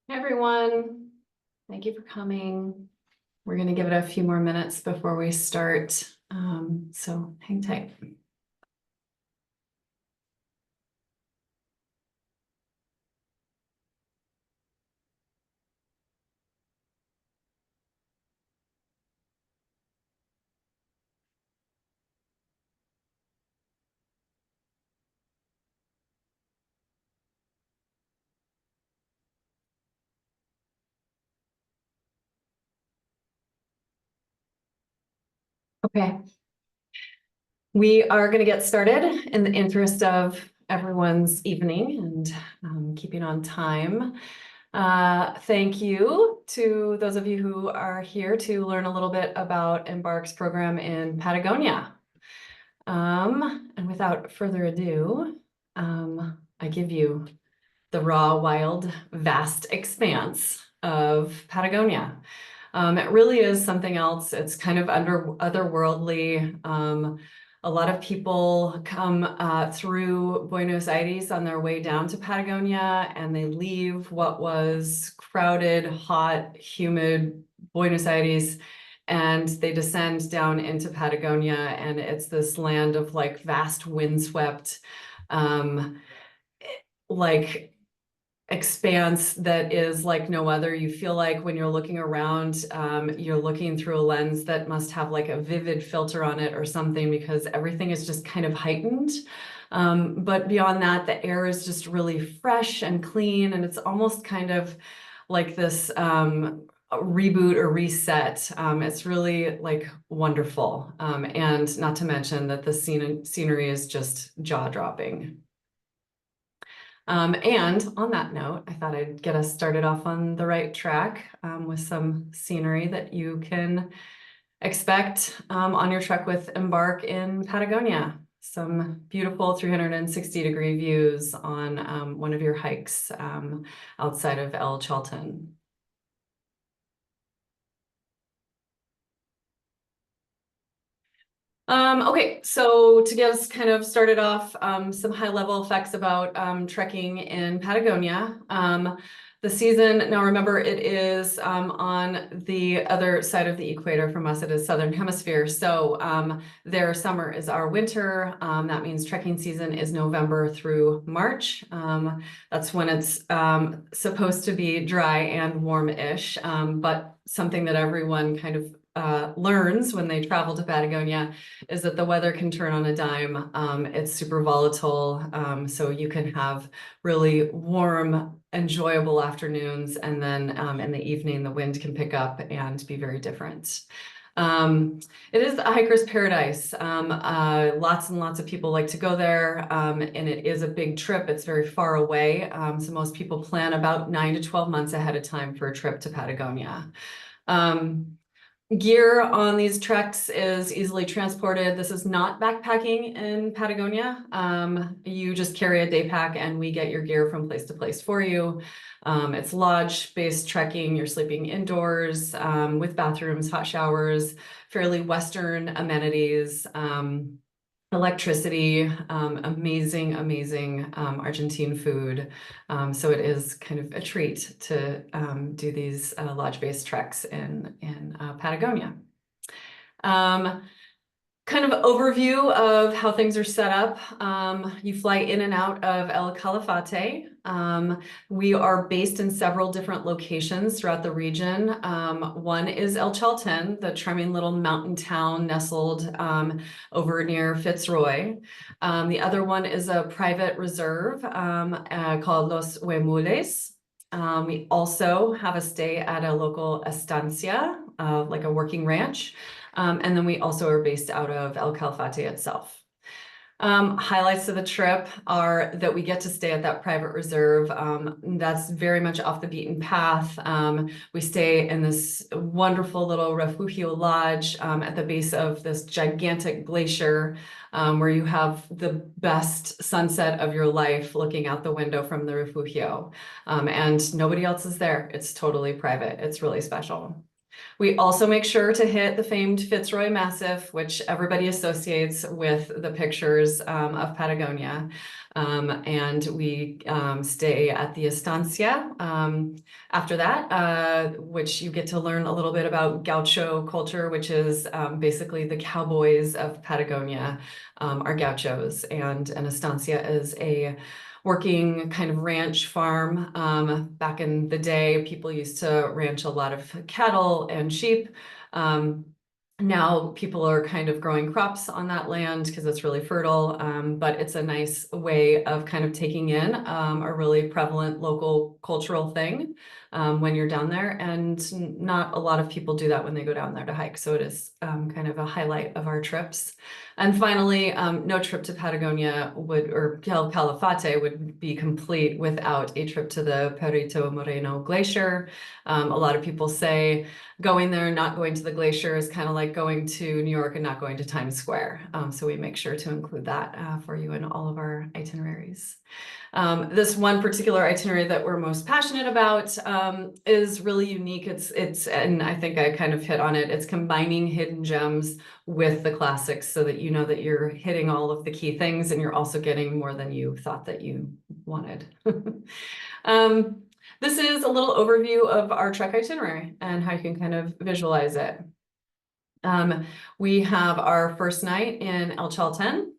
Hey everyone, thank you for coming. We're going to give it a few more minutes before we start, so hang tight. Okay, we are going to get started in the interest of everyone's evening and keeping on time. Thank you to those of you who are here to learn a little bit about Embark's program in Patagonia. And without further ado, I give you the raw, wild, vast expanse of Patagonia. It really is something else. It's kind of otherworldly. A lot of people come through Buenos Aires on their way down to Patagonia, and they leave what was crowded, hot, humid Buenos Aires, and they descend down into Patagonia, and it's this land of like vast windswept, like expanse that is like no other. You feel like when you're looking around, you're looking through a lens that must have like a vivid filter on it or something, because everything is just kind of heightened. But beyond that, the air is just really fresh and clean, and it's almost kind of like this reboot or reset. It's really like wonderful. And not to mention that the scenery is just jaw-dropping. And on that note, I thought I'd get us started off on the right track with some scenery that you can expect on your trek with Embark in Patagonia. Some beautiful 360-degree views on one of your hikes outside of El Chaltén. Okay, so to get us kind of started off, some high-level facts about trekking in Patagonia. The season, now remember, it is on the other side of the equator from us. It is Southern Hemisphere. So their summer is our winter. That means trekking season is November through March. That's when it's supposed to be dry and warm-ish, but something that everyone kind of learns when they travel to Patagonia is that the weather can turn on a dime. It's super volatile, so you can have really warm, enjoyable afternoons, and then in the evening the wind can pick up and be very different. It is a hiker's paradise. Lots and lots of people like to go there, and it is a big trip. It's very far away, so most people plan about 9 to 12 months ahead of time for a trip to Patagonia. Gear on these treks is easily transported. This is not backpacking in Patagonia. You just carry a day pack and we get your gear from place to place for you. It's lodge-based trekking. You're sleeping indoors with bathrooms, hot showers, fairly Western amenities, electricity, amazing Argentine food. So it is kind of a treat to do these lodge-based treks in Patagonia. Kind of overview of how things are set up. You fly in and out of El Calafate. We are based in several different locations throughout the region. One is El Chaltén, the charming little mountain town nestled over near Fitzroy. The other one is a private reserve called Los Huemules. We also have a stay at a local estancia, like a working ranch. And then we also are based out of El Calafate itself. Highlights of the trip are that we get to stay at that private reserve. That's very much off the beaten path. We stay in this wonderful little refugio lodge at the base of this gigantic glacier where you have the best sunset of your life looking out the window from the refugio. And nobody else is there. It's totally private. It's really special. We also make sure to hit the famed Fitzroy Massif, which everybody associates with the pictures of Patagonia. And we stay at the Estancia after that, which you get to learn a little bit about gaucho culture, which is basically the cowboys of Patagonia are gauchos. And an estancia is a working kind of ranch farm. Back in the day, people used to ranch a lot of cattle and sheep. Now people are kind of growing crops on that land because it's really fertile, but it's a nice way of kind of taking in a really prevalent local cultural thing when you're down there. And not a lot of people do that when they go down there to hike. So it is kind of a highlight of our trips. And finally, no trip to Patagonia or El Calafate would be complete without a trip to the Perito Moreno Glacier. A lot of people say going there and not going to the glacier is kind of like going to New York and not going to Times Square. So we make sure to include that for you in all of our itineraries. This one particular itinerary that we're most passionate about is really unique. And I think I kind of hit on it. It's combining hidden gems with the classics so that you know that you're hitting all of the key things and you're also getting more than you thought that you wanted. This is a little overview of our trek itinerary and how you can kind of visualize it. We have our first night in El Chaltén.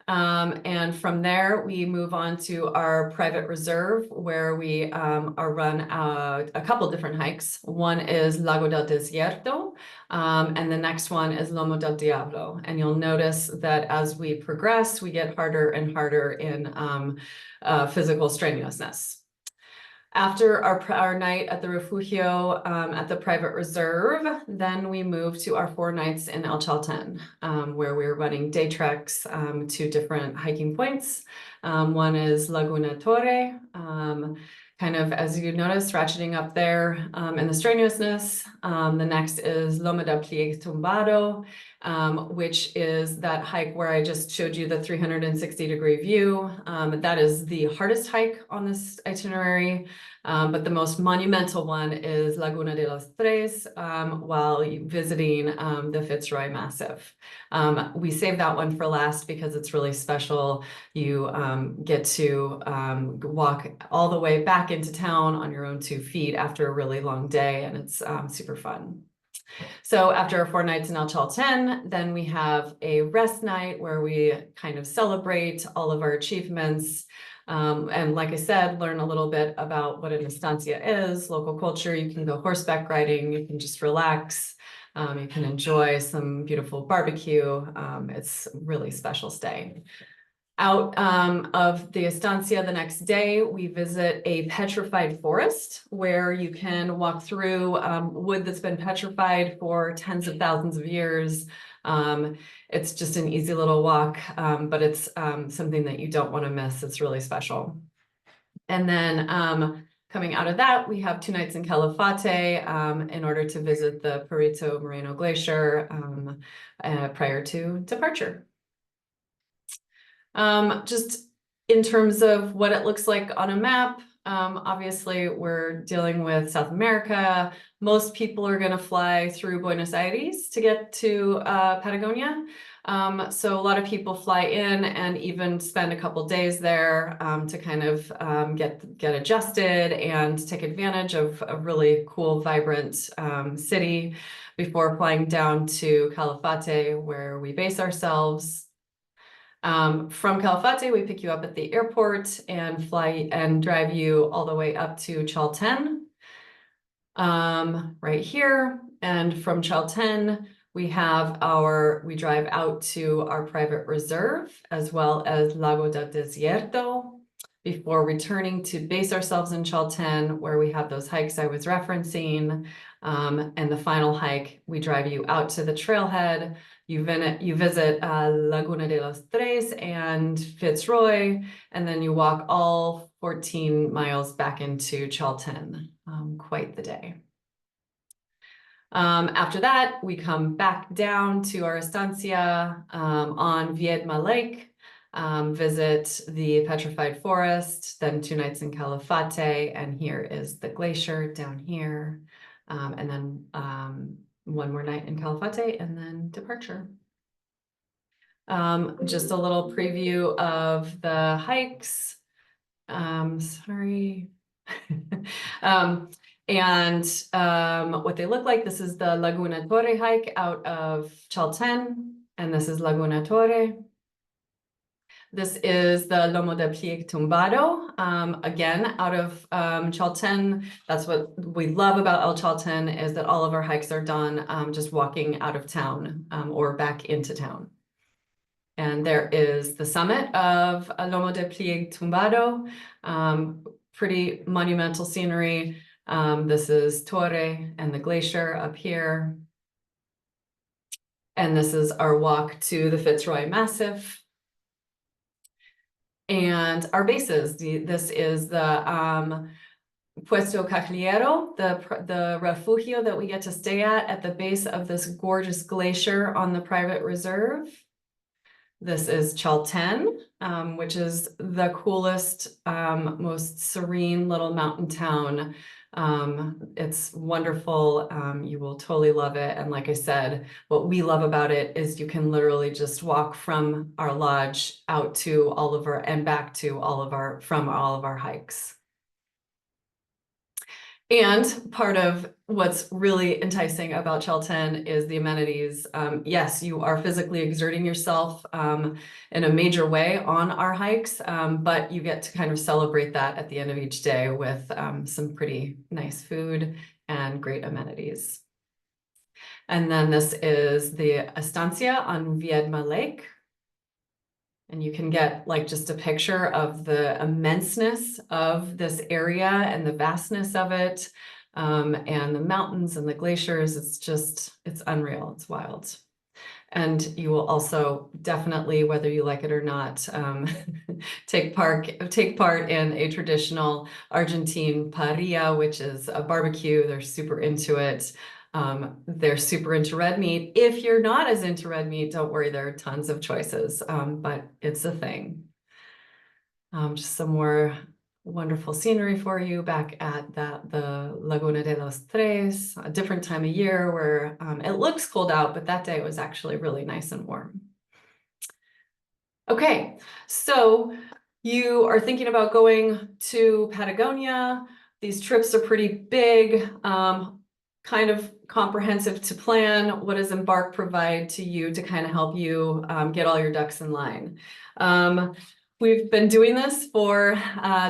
And from there, we move on to our private reserve where we are run a couple different hikes. One is Lago del Desierto, and the next one is Lomo del Diablo. And you'll notice that as we progress, we get harder and harder in physical strenuousness. After our night at the Refugio at the private reserve, then we move to our 4 nights in El Chaltén, where we're running day treks to different hiking points. One is Laguna Torre, kind of, as you notice, ratcheting up there in the strenuousness. The next is Loma del Pliego Tumbado, which is that hike where I just showed you the 360-degree view. That is the hardest hike on this itinerary, but the most monumental one is Laguna de los Tres while visiting the Fitzroy Massif. We saved that one for last because it's really special. You get to walk all the way back into town on your own 2 feet after a really long day, and it's super fun. So after our 4 nights in El Chaltén, then we have a rest night where we kind of celebrate all of our achievements. And like I said, learn a little bit about what an estancia is, local culture. You can go horseback riding, you can just relax, you can enjoy some beautiful barbecue. It's a really special stay. Out of the estancia the next day, we visit a petrified forest where you can walk through wood that's been petrified for tens of thousands of years. It's just an easy little walk, but it's something that you don't want to miss. It's really special. And then coming out of that, we have 2 nights in Calafate in order to visit the Perito Moreno Glacier prior to departure. Just in terms of what it looks like on a map, obviously we're dealing with South America. Most people are going to fly through Buenos Aires to get to Patagonia. So a lot of people fly in and even spend a couple days there to kind of get adjusted and take advantage of a really cool, vibrant city before flying down to Calafate, where we base ourselves. From Calafate, we pick you up at the airport and fly and drive you all the way up to Chaltén, right here. And from Chaltén, we drive out to our private reserve as well as Lago del Desierto before returning to base ourselves in Chaltén, where we have those hikes I was referencing. And the final hike, we drive you out to the trailhead. You visit Laguna de los Tres and Fitzroy, and then you walk all 14 miles back into Chaltén. Quite the day. After that, we come back down to our estancia on Viedma Lake, visit the petrified forest, then 2 nights in Calafate, and here is the glacier down here. and then one more night in Calafate and then departure. Just a little preview of the hikes. Sorry. What they look like. This is the Laguna Torre hike out of Chaltén, and this is Laguna Torre. This is the Lomo de Plieg Tumbado, again, out of Chaltén. That's what we love about El Chaltén, is that all of our hikes are done just walking out of town or back into town. And there is the summit of Lomo de Plieg Tumbado, pretty monumental scenery. This is Torre and the glacier up here. And this is our walk to the Fitzroy Massif. And our bases, this is the Puesto Cajillero, the refugio that we get to stay at the base of this gorgeous glacier on the private reserve. This is Chaltén, which is the coolest, most serene little mountain town. It's wonderful. You will totally love it. And like I said, what we love about it is you can literally just walk from our lodge out to all of our and back to all of our hikes. And part of what's really enticing about Chaltén is the amenities. Yes, you are physically exerting yourself in a major way on our hikes, but you get to kind of celebrate that at the end of each day with some pretty nice food and great amenities. And then this is the estancia on Viedma Lake. And you can get like just a picture of the immenseness of this area and the vastness of it, and the mountains and the glaciers. It's unreal, it's wild. And you will also definitely, whether you like it or not, take part in a traditional Argentine parrilla, which is a barbecue. They're super into it. They're super into red meat. If you're not as into red meat, don't worry, there are tons of choices, but it's a thing. Just some more wonderful scenery for you back at the Laguna de los Tres, a different time of year where it looks cold out, but that day it was actually really nice and warm. Okay, so you are thinking about going to Patagonia. These trips are pretty big, kind of comprehensive to plan. What does Embark provide to you to kind of help you get all your ducks in line? We've been doing this for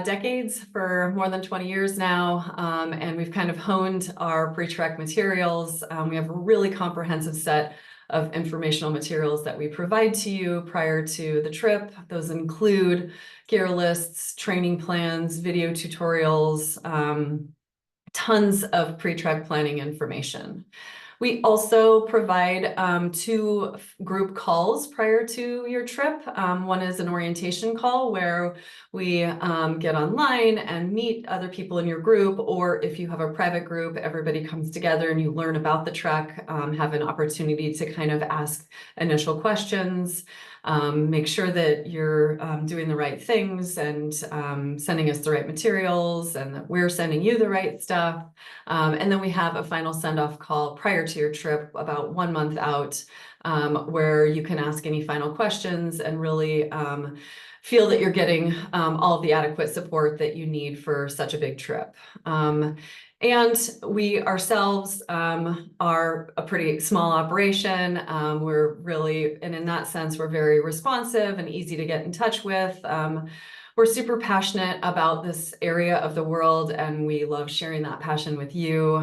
decades, for more than 20 years now, and we've kind of honed our pre-trek materials. We have a really comprehensive set of informational materials that we provide to you prior to the trip. Those include gear lists, training plans, video tutorials, tons of pre-trek planning information. We also provide 2 group calls prior to your trip. One is an orientation call where we get online and meet other people in your group, or if you have a private group, everybody comes together and you learn about the trek, have an opportunity to kind of ask initial questions, make sure that you're doing the right things and sending us the right materials and that we're sending you the right stuff. And then we have a final send-off call prior to your trip about 1 month out, where you can ask any final questions and really feel that you're getting all of the adequate support that you need for such a big trip. And we ourselves are a pretty small operation. We're really, and in that sense, we're very responsive and easy to get in touch with. We're super passionate about this area of the world, and we love sharing that passion with you.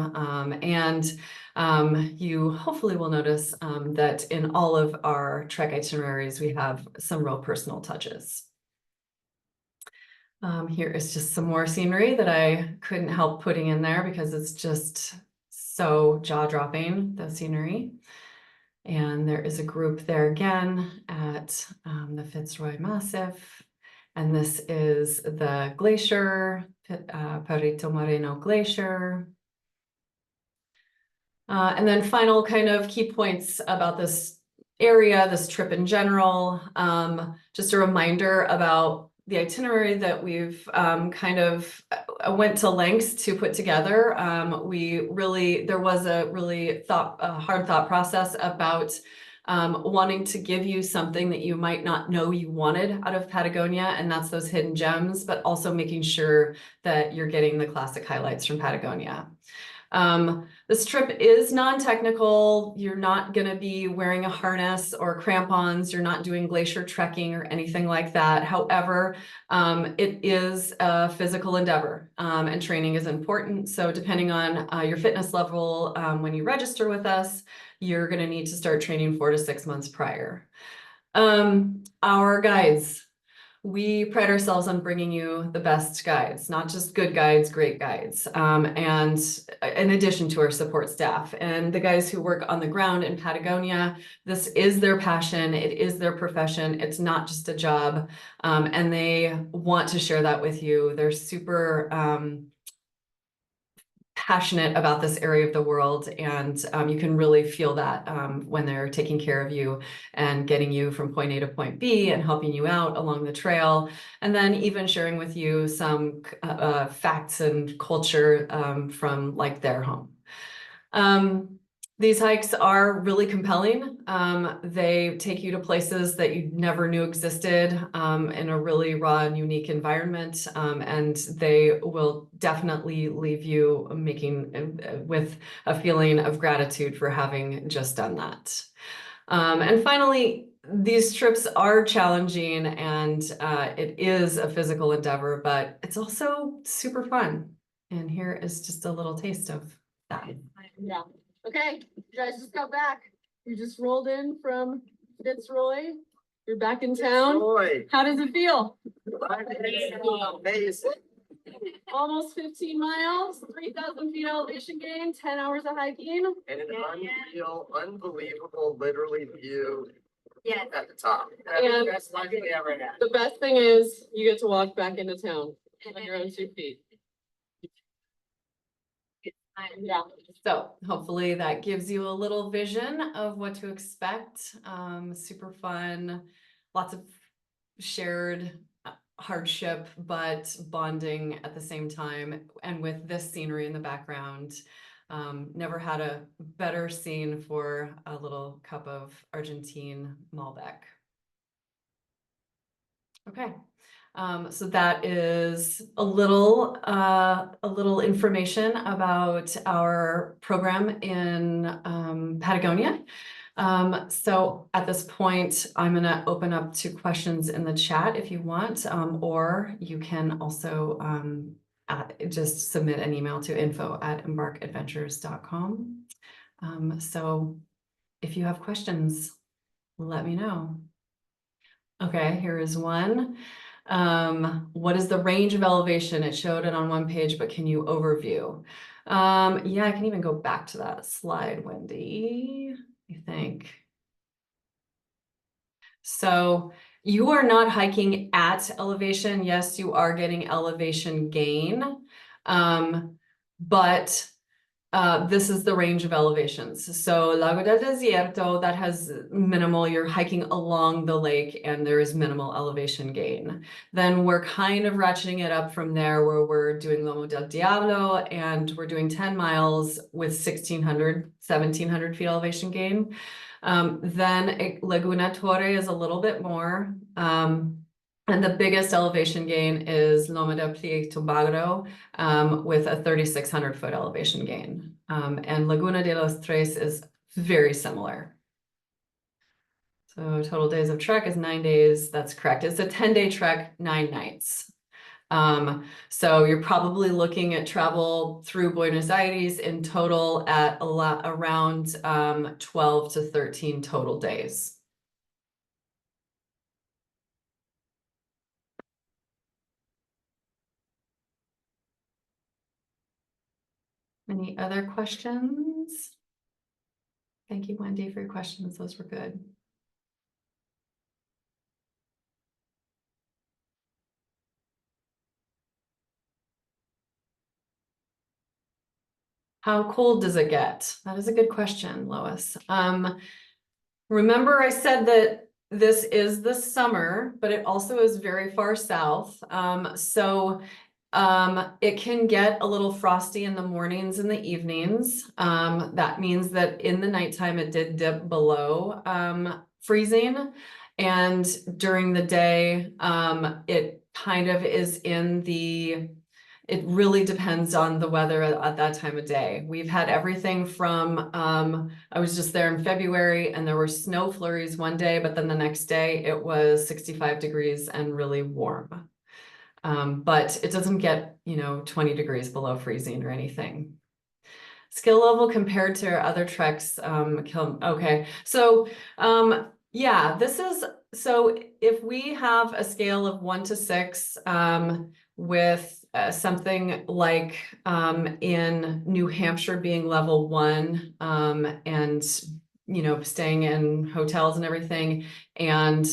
You hopefully will notice that in all of our trek itineraries, we have some real personal touches. Here is just some more scenery that I couldn't help putting in there because it's just so jaw-dropping, the scenery. And there is a group there again at the Fitzroy Massif. And this is the glacier, Perito Moreno Glacier. And then final kind of key points about this area, this trip in general. Just a reminder about the itinerary that we've kind of went to lengths to put together. There was a really hard thought process about wanting to give you something that you might not know you wanted out of Patagonia, and that's those hidden gems, but also making sure that you're getting the classic highlights from Patagonia. This trip is non-technical. You're not going to be wearing a harness or crampons. You're not doing glacier trekking or anything like that. However, it is a physical endeavor, and training is important. So depending on your fitness level, when you register with us, you're going to need to start training 4 to 6 months prior. Our guides. We pride ourselves on bringing you the best guides, not just good guides, great guides, and in addition to our support staff and the guys who work on the ground in Patagonia. This is their passion. It is their profession. It's not just a job, and they want to share that with you. They're super passionate about this area of the world, and you can really feel that when they're taking care of you and getting you from point A to point B and helping you out along the trail, and then even sharing with you some facts and culture from like their home. These hikes are really compelling. They take you to places that you never knew existed in a really raw and unique environment, and they will definitely leave you with a feeling of gratitude for having just done that. And finally, these trips are challenging, and it is a physical endeavor, but it's also super fun. And here is just a little taste of that. Yeah. Okay, you guys just got back. You just rolled in from Fitzroy. You're back in town. Fitzroy. How does it feel? Amazing. Almost 15 miles, 3,000 feet elevation gain, 10 hours of hiking. And an unreal, unbelievable, literally view Yes. at the top. And the best life we ever had. the best thing is you get to walk back into town on your own 2 feet. Yeah. So hopefully that gives you a little vision of what to expect. Super fun, lots of shared hardship, but bonding at the same time. And with this scenery in the background, never had a better scene for a little cup of Argentine Malbec. Okay. So that is a little information about our program in Patagonia. So at this point, I'm going to open up to questions in the chat if you want, or you can also just submit an email to info@embarkadventures.com. So if you have questions, let me know. Okay, here is one. What is the range of elevation? It showed it on one page, but can you overview? Yeah, I can even go back to that slide, Wendy, I think. So you are not hiking at elevation. Yes, you are getting elevation gain, but this is the range of elevations. So Lago del Desierto, that has minimal, you're hiking along the lake and there is minimal elevation gain. Then we're kind of ratcheting it up from there, where we're doing Lomo del Diablo and we're doing 10 miles with 1,700 feet elevation gain. Then Laguna Torre is a little bit more. And the biggest elevation gain is Loma del Prieto with a 3,600 foot elevation gain. And Laguna de los Tres is very similar. So total days of trek is 9 days. That's correct. It's a 10-day trek, 9 nights. So you're probably looking at travel through Buenos Aires in total at around 12 to 13 total days. Any other questions? Thank you, Wendy, for your questions. Those were good. How cold does it get? That is a good question, Lois. Remember I said that this is the summer, but it also is very far south. It can get a little frosty in the mornings and the evenings. That means that in the nighttime it did dip below freezing. And during the day, it kind of is in the, it really depends on the weather at that time of day. We've had everything from, I was just there in February and there were snow flurries one day, but then the next day it was 65 degrees and really warm. But it doesn't get, 20 degrees below freezing or anything. Skill level compared to other treks, okay. So, yeah, so if we have a scale of 1 to 6, with something like in New Hampshire being level 1, and staying in hotels and everything, and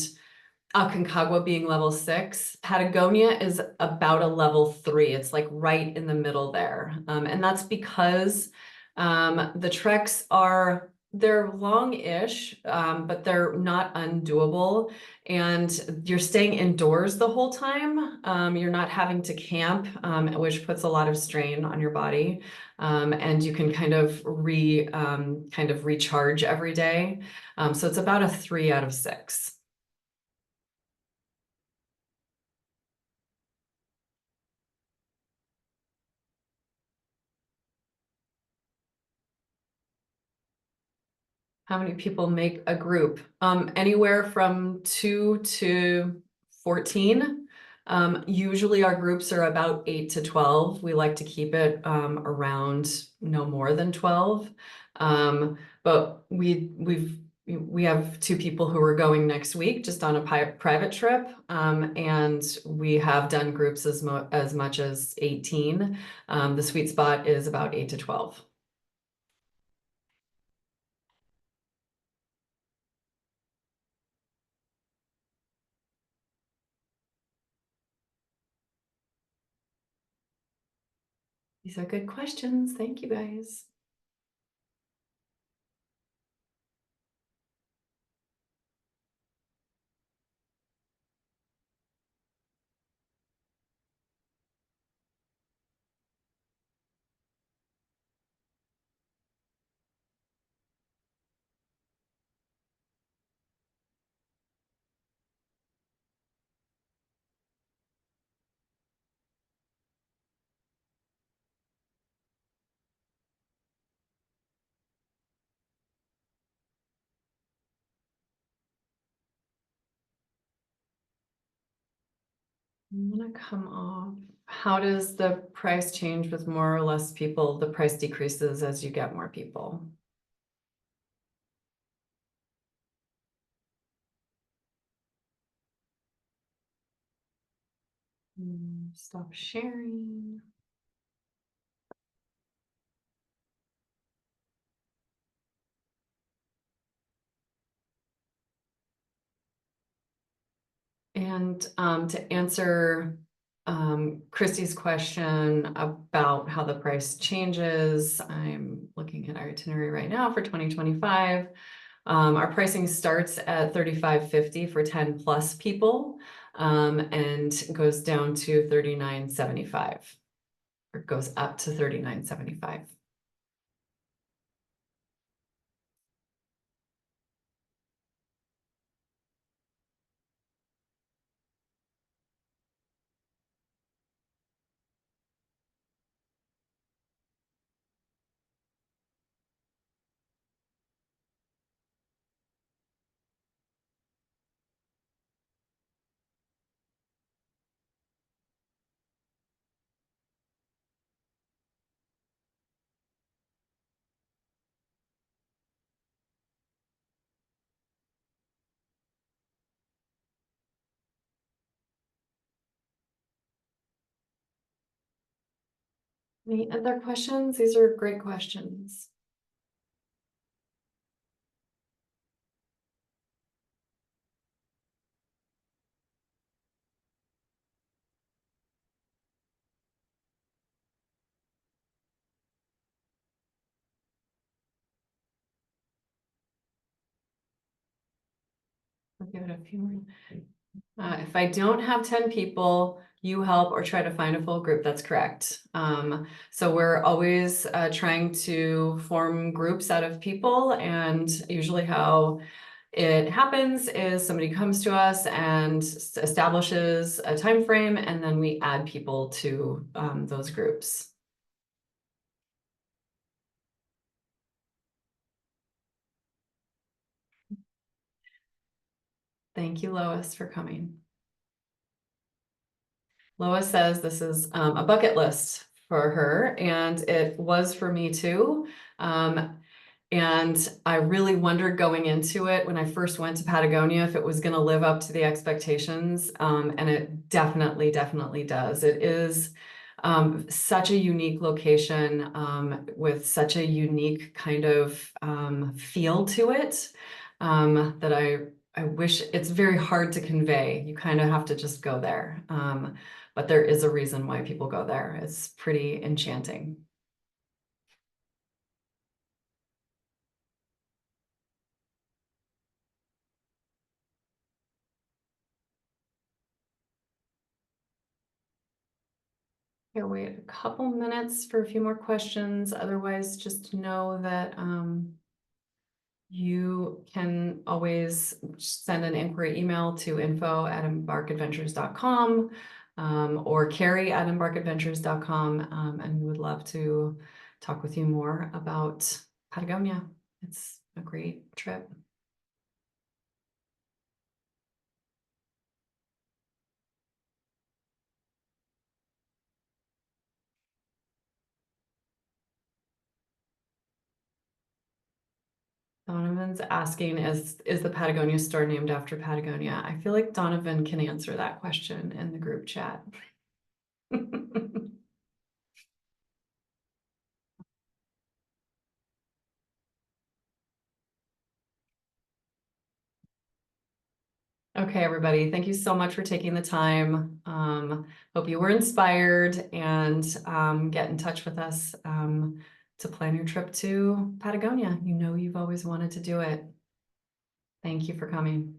Aconcagua being level 6, Patagonia is about a level 3. It's like right in the middle there, and that's because the treks they're long-ish, but they're not undoable, and you're staying indoors the whole time. You're not having to camp, which puts a lot of strain on your body, and you can kind of recharge every day. So it's about a 3 out of 6. How many people make a group? Anywhere from 2 to 14. Usually our groups are about 8 to 12. We like to keep it around no more than 12. But we have 2 people who are going next week just on a private trip, and we have done groups as much as 18. The sweet spot is about 8 to 12. These are good questions. Thank you, guys. I'm gonna come off. How does the price change with more or less people? The price decreases as you get more people. Stop sharing. And to answer Christy's question about how the price changes, I'm looking at our itinerary right now for 2025. Our pricing starts at $35.50 for 10 plus people, and goes down to $39.75, or goes up to $39.75. Any other questions? These are great questions. give it a few more. If I don't have 10 people, you help or try to find a full group. That's correct. So we're always trying to form groups out of people, and usually how it happens is somebody comes to us and establishes a time frame, and then we add people to those groups. Thank you, Lois, for coming. Lois says this is a bucket list for her, and it was for me too. And I really wondered going into it when I first went to Patagonia if it was going to live up to the expectations, and it definitely does. It is such a unique location with such a unique kind of feel to it that I wish it's very hard to convey. You kind of have to just go there. But there is a reason why people go there. It's pretty enchanting. Here, wait a couple minutes for a few more questions. Otherwise, just know that you can always send an inquiry email to info@embarkadventures.com or carrie@embarkadventures.com, and we would love to talk with you more about Patagonia. It's a great trip. Donovan's asking, is the Patagonia store named after Patagonia? I feel like Donovan can answer that question in the group chat. Okay, everybody, thank you so much for taking the time. Hope you were inspired, and get in touch with us to plan your trip to Patagonia. You know you've always wanted to do it. Thank you for coming.